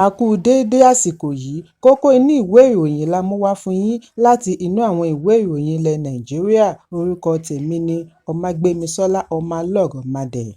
A kú déédé àsìkò yìí, kókó inú ìwé ìròyìn la mú wá fún yín láti inú àwọn ìwé ìròyìn ilẹ̀ Nàìjíríà. Orúkọ tèmi ni Ọmágbémisọ́lá Ọmọlọ́rọ̀mọdẹ̀.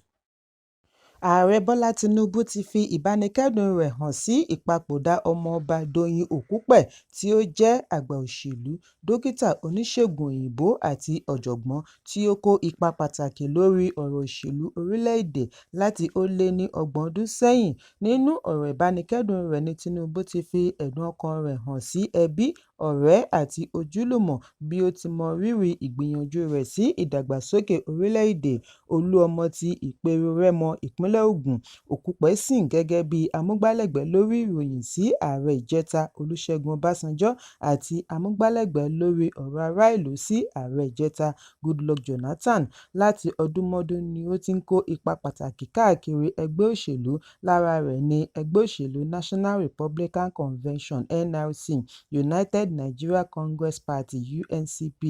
Ààrẹ Bọ́lá Tinubu ti fi ìbánikẹ́dùn rẹ̀ hàn sí ìpapòdà ọmọọba Doyin Òkúpẹ̀ tí ó jẹ́ àgbà òṣèlú, dókítà oníṣègùn òyìnbó àti ọ̀jọ̀gbọ́n tí ó kó ipa pàtàkì lórí ọ̀rọ̀ òṣèlú orílẹ̀-èdè láti ó lé ní 30 ọdún sẹ́yìn. Nínú ọ̀rọ̀ ìbánikẹ́dùn rẹ̀ ni Tinubu ti fi ẹ̀dùn ọkàn rẹ̀ hàn sí ẹbí, ọ̀rẹ́ àti ojúlùmọ̀ bí ó ti mọ rírì ìgbìyànjú rẹ̀ sí ìdàgbàsókè orílẹ̀-èdè. Olú-ọmọ ti Ìperú-Rẹ́mọ, ìpínlẹ̀ Ògùn, Òkúpẹ̀ sìn gẹ́gẹ́ bí amúgbálẹ́gbẹ̀ẹ́ lórí ìròyìn sí ààrẹ ìjẹta Olúṣẹ́gun Ọbásanjọ́ àti amúgbálẹ́gbẹ̀ẹ́ lórí ọ̀rọ̀ ará ìlú sí ààrẹ ìjẹta Goodluck Jonathan. Láti ọdúnmọ́dún ni ó ti ń kó ipa pàtàkì káàkiri ẹgbẹ́ òṣèlú, lára rẹ̀ ni ẹgbẹ́ òṣèlú National Republican Convention (NRC), United Nigeria Congress Party (UNCP),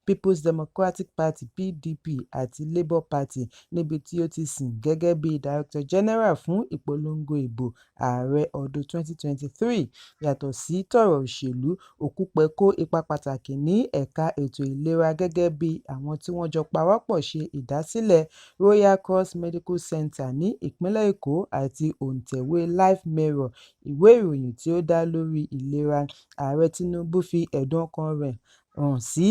People's Democratic Party (PDP) àti Labour Party, níbi tí ó ti sìn gẹ́gẹ́ bí Director General fún ìpolongo ìbò ààrẹ ọdún 2023. Yàtọ̀ sí tọ̀rọ̀ òṣèlú, Òkúpẹ̀ kó ipa pàtàkì ní ẹ̀ka ètò ìlera gẹ́gẹ́ bí àwọn tí wọ́n jọ pawọ́pọ̀ ṣe ìdásílẹ̀ Royal Cross Medical Center ní ìpínlẹ̀ Èkó àti òǹtẹ̀wé Life Mirror, ìwé ìròyìn tí ó dá lórí ìlera. Ààrẹ Tinubu fi ẹ̀dùn ọkàn rẹ̀ hàn sí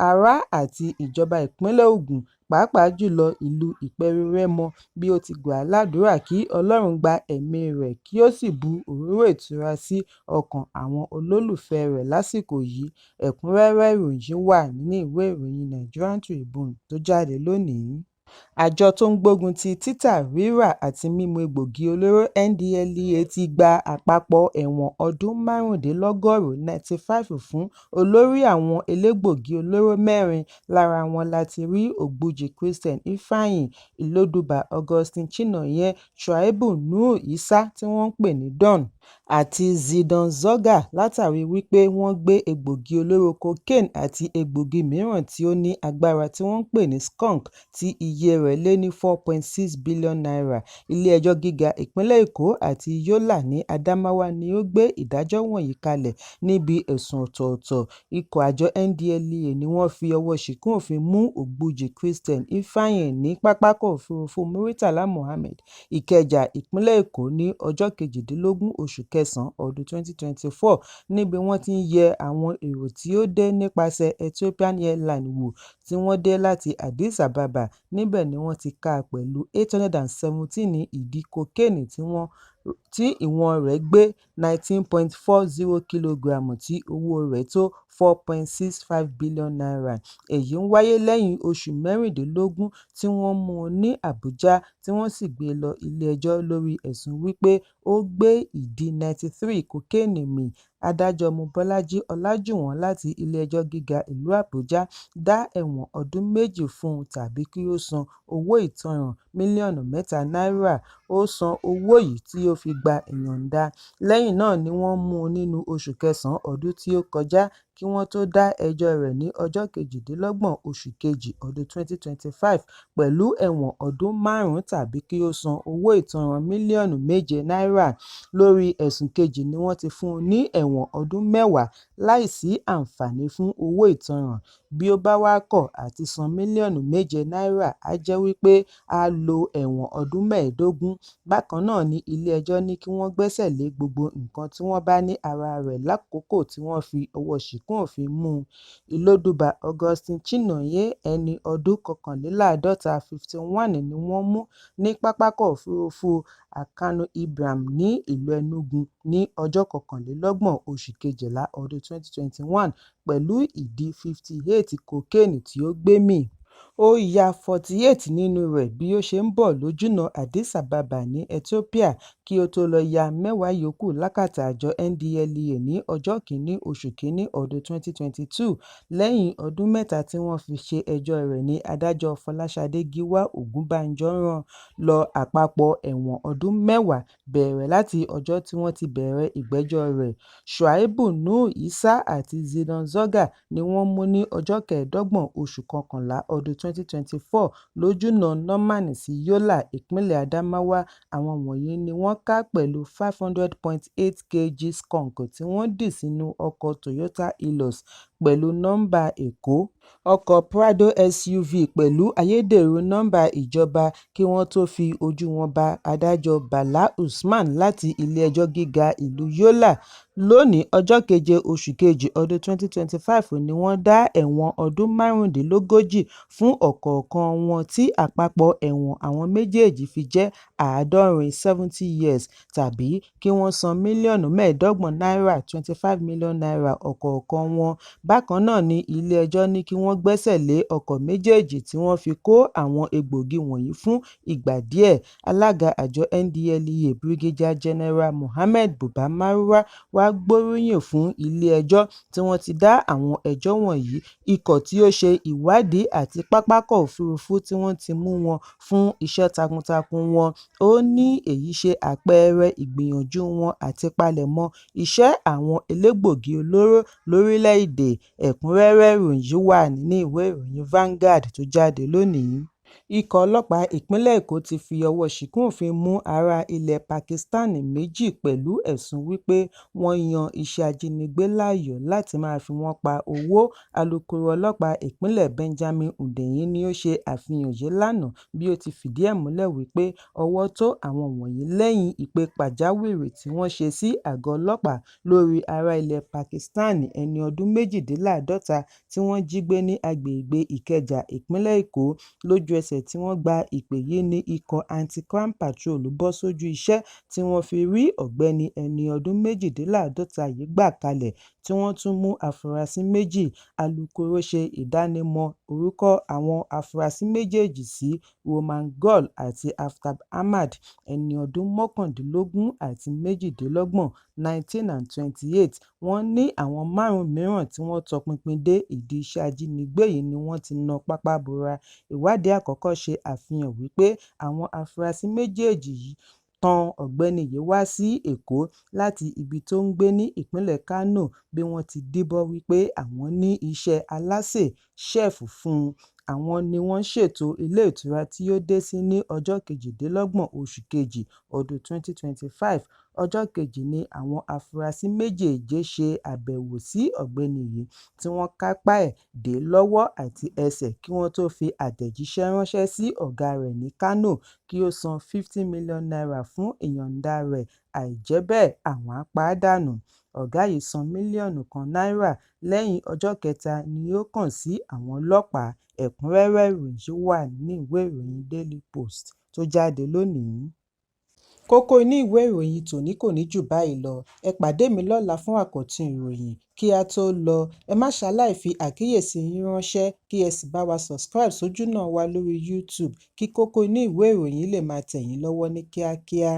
ará àti ìjọba ìpínlẹ̀ Ògùn, pàápàá jùlọ ìlú Ìperú-Rẹ́mọ, bí ó ti gbà á ládùúrà kí Ọlọ́run gba ẹ̀mí rẹ̀ kí ó sì bu òróró ìtura sí ọkàn àwọn olólùfẹ́ rẹ̀ lásìkò yìí. Ẹ̀kúnrẹ́rẹ́ ìròyìn wà nínú ìwé ìròyìn Nigerian Tribune tó jáde lónìí. Àjọ tó ń gbógun ti títà, rírà àti mímu egbògi olóró NDLEA ti gba àpapọ̀ ẹ̀wọ̀n ọdún 95 fún olórí àwọn elégbògi olóró 4. Lára wọn láti rí Ògbújì Christian Ifeanyi, Ìlódùbà Augustine Chinonye, Shuaibu Nuhu Isah tí wọ́n ń pè ní Don, àti Zidon Zoga, látàrí wípé wọ́n gbé egbògi olóró cocaine àti egbògi mìíràn tí ó ní agbára tí wọ́n ń pè ní skunk tí iye rẹ̀ lé ní 4.6 billion naira. Ilé-ẹjọ́ gíga ìpínlẹ̀ Èkó àti Yola ní Adamawa ni ó gbé ìdájọ́ wọ̀nyí kalẹ̀ níbi ẹ̀sùn ọ̀tọ̀ọ̀tọ̀. Ikọ̀ àjọ NDLEA ni wọ́n fi ọwọ́ ṣìkún òfin mú Ògbújì Christian Ifeanyi ní pápákọ̀ òfurufú Muritala Muhammed, Ìkẹjà, ìpínlẹ̀ Èkó ní ọjọ́ 18 oṣù kẹsàn-án ọdún 2024, níbi wọ́n ti ń yẹ àwọn èrò tí ó dé nípasẹ̀ Ethiopian Airlines wò tí wọ́n dé láti Addis Ababa. Níbẹ̀ ni wọ́n ti kà á pẹ̀lú 817 ìdí kokéènì tí ìwọ̀n rẹ̀ gbé 19.40 kìlógíráàmù tí owó rẹ̀ tó 4.65 billion naira. Èyí ń wáyé lẹ́yìn oṣù 16 tí wọ́n mú un ní Àbújá tí wọ́n sì gbé e lọ ilé-ẹjọ́ lórí ẹ̀sùn wípé ó gbé ìdí 93 kokéènì mì. Adájọ́ Mobọ́lájí Ọlájùwọ̀n láti Ilé-ẹjọ́ Gíga ìlú Àbújá dá ẹ̀wọ̀n ọdún 2 fún un tàbí kí ó san owó ìtanràn mílíọ̀nù 3 náírà. Ó san owó yìí tí ó fi gba ìyọ̀ǹda. Lẹ́yìn náà ni wọ́n mú un nínú oṣù kẹsàn-án ọdún tí ó kọjá kí wọ́n tó dá ẹjọ́ rẹ̀ ní ọjọ́ 28 oṣù kejì ọdún 2025 pẹ̀lú ẹ̀wọ̀n ọdún 5 tàbí kí ó san owó ìtanràn mílíọ̀nù 7 náírà. Lórí ẹ̀sùn kejì ni wọ́n ti fún un ní ẹ̀wọ̀n ọdún 10 láìsí àǹfààní fún owó ìtanràn. Bí ó bá wá kọ̀ àti san mílíọ̀nù 7 náírà, á jẹ́ wípé á lo ẹ̀wọ̀n ọdún 15. Bákan náà ni ilé-ẹjọ́ ní kí wọ́n gbẹ́sẹ̀ lé gbogbo nǹkan tí wọ́n bá ní ara rẹ̀ lákòókò tí wọ́n fi ọwọ́ ṣìkún òfin mú un. Ìlódùbà Augustine Chinonye, ẹni ọdún 51, 51 ni wọ́n mú ní pápákọ̀ òfurufú Akanu Ibiam ní ìlú Enugu ní ọjọ́ 29 oṣù kejìlá ọdún 2021 pẹ̀lú ìdí 58 kokéènì tí ó gbé mì. Ó ya 48 nínú rẹ̀ bí ó ṣe ń bọ̀ lójúnà Addis Ababa ní Ethiopia kí ó tó lọ ya 10 yòókù lákàtà àjọ NDLEA ní ọjọ́ 1 oṣù kìíní ọdún 2022. Lẹ́yìn ọdún 3 tí wọ́n fi ṣe ẹjọ́ rẹ̀ ní adájọ́ Fọláṣadé Gíwá Ògúnbànjọ́ rán lọ àpapọ̀ ẹ̀wọ̀n ọdún 10 bẹ̀rẹ̀ láti ọjọ́ tí wọ́n ti bẹ̀rẹ̀ ìgbẹ́jọ́ rẹ̀. Shuaibu Nuhu Isah àti Zidon Zoga ni wọ́n mú ní ọjọ́ 25 oṣù kọkànlá ọdún 2024 lójúnà Nomani sí Yola, ìpínlẹ̀ Adamawa. Àwọn wọ̀nyí ni wọ́n ká pẹ̀lú 500.8 kg skunk tí wọ́n dì sínú ọkọ̀ Toyota Hilux pẹ̀lú nọ́ḿbà Èkó. Ọkọ̀ Prado SUV pẹ̀lú ayédèrú nọ́ḿbà ìjọba kí wọ́n tó fi ojú wọn ba adájọ́ Bala Usman láti Ilé-ẹjọ́ Gíga ìlú Yola. Lónìí, ọjọ́ 7 oṣù kejì ọdún 2025 ni wọ́n dá ẹ̀wọ̀n ọdún 35 fún ọ̀kọ̀ọ̀kan wọn tí àpapọ̀ ẹ̀wọ̀n àwọn méjèèjì fi jẹ́ 70 years tàbí kí wọ́n san mílíọ̀nù 25 náírà (25 million naira) ọ̀kọ̀ọ̀kan wọn. Bákan náà ni ilé-ẹjọ́ ní kí wọ́n gbẹ́sẹ̀ lé ọkọ̀ méjèèjì tí wọ́n fi kó àwọn egbòogi wọ̀nyí fún ìgbà díẹ̀. Alága àjọ NDLEA Brigadier General Mohammed Buba Marwa wá gbóríyìn fún ilé-ẹjọ́ tí wọ́n ti dá àwọn ẹjọ́ wọ̀nyí, ikọ̀ tí ó ṣe ìwádìí àti pápákọ̀ òfurufú tí wọ́n ti mú wọn fún iṣẹ́ takuntakun wọn. Ó ní èyí ṣe àpẹẹrẹ ìgbìyànjú wọn àti palẹ̀mọ́ iṣẹ́ àwọn elégbòogi olóró lórílẹ̀-èdè. Ẹ̀kúnrẹ́rẹ́ ìròyìn yìí wà nínú ìwé ìròyìn Vanguard tó jáde lónìí. Ikọ̀ ọlọ́pàá ìpínlẹ̀ Èkó ti fi ọwọ́ ṣìkún òfin mú ará ilẹ̀ Pakistan méjì pẹ̀lú ẹ̀sùn wípé wọ́n yan iṣẹ́ ajínigbé láàyò láti máa fi wọ́n pa owó. Alukoro ọlọ́pàá ìpínlẹ̀ Benjamin Hundeyin ni ó ṣe àfihàn yìí lánàá bí ó ti fìdí ẹ̀ múlẹ̀ wípé ọwọ́ tó àwọn wọ̀nyí lẹ́yìn ìpè pàjáwìrì tí wọ́n ṣe sí àgọ́ ọlọ́pàá lórí ará ilẹ̀ Pakistan ẹni ọdún 52 tí wọ́n jí gbé ní agbègbè Ìkẹjà, ìpínlẹ̀ Èkó. Lójú ẹsẹ̀ tí wọ́n gba ìpè yìí ní ikọ̀ Anti-Crime Patrol bọ́ sójú iṣẹ́ tí wọ́n fi rí ọ̀gbẹ́ni ẹni ọdún 52 yìí gbà kalẹ̀, tí wọ́n tún mú àfúrásì méjì. Alukoro ṣe ìdánimọ̀ orúkọ àwọn àfúrásì méjèèjì sí Roman Gol àti Aftab Ahmad, ẹni ọdún 19 àti 28, 19 and 28. Wọ́n ní àwọn 5 mìíràn tí wọ́n tọpinpin dé ìdí iṣẹ́ ajínigbé yìí ni wọ́n ti na pápá bora. Ìwádìí àkọ́kọ́ ṣe àfihàn wípé àwọn afurasí méjèèjì yìí tan ọ̀gbẹ́ni yìí wá sí Èkó láti ibi tó ń gbé ní ìpínlẹ̀ Kano bí wọ́n ti díbọ́n wípé àwọn ní iṣẹ́ alásè ṣẹ́ẹ̀fù fún un. Àwọn ni wọ́n ṣètò ilé ìtura tí yóò dé sí ní ọjọ́ 28 oṣù kejì ọdún 2025. Ọjọ́ kejì ni àwọn afurasí méjèèje ṣe àbẹ̀wò sí ọ̀gbẹ́ni yìí tí wọ́n kápá ẹ̀ dé lọ́wọ́ àti ẹsẹ̀ kí wọ́n tó fi àtẹ̀jíṣẹ́ ránṣẹ́ sí ọ̀gá rẹ̀ ní Kano kí ó san 50 million naira fún ìyọ̀ǹda rẹ̀, àìjẹ́ bẹ́ẹ̀ àwọn á pa á dànù. Ọ̀gá yìí san mílíọ̀nù kan náírà. Lẹ́yìn ọjọ́ kẹta ni ó kàn sí àwọn ọlọ́pàá. Ẹ̀kúnrẹ́rẹ́ ìròyìn yìí wà nínú ìwé ìròyìn Daily Post tó jáde lónìí. Kókó inú ìwé ìròyìn tòní kò ní jù báyìí lọ. Ẹ pàdé mi lọ́la fún àkọ́tún ìròyìn. Kí a tó lọ, ẹ má ṣaláì fi àkíyèsí yín ránṣẹ́ kí ẹ sì bá wa subscribe sójúnà wa lórí YouTube kí kókó inú ìwé ìròyìn lè máa tẹ̀ yín lọ́wọ́ ní kíákíá.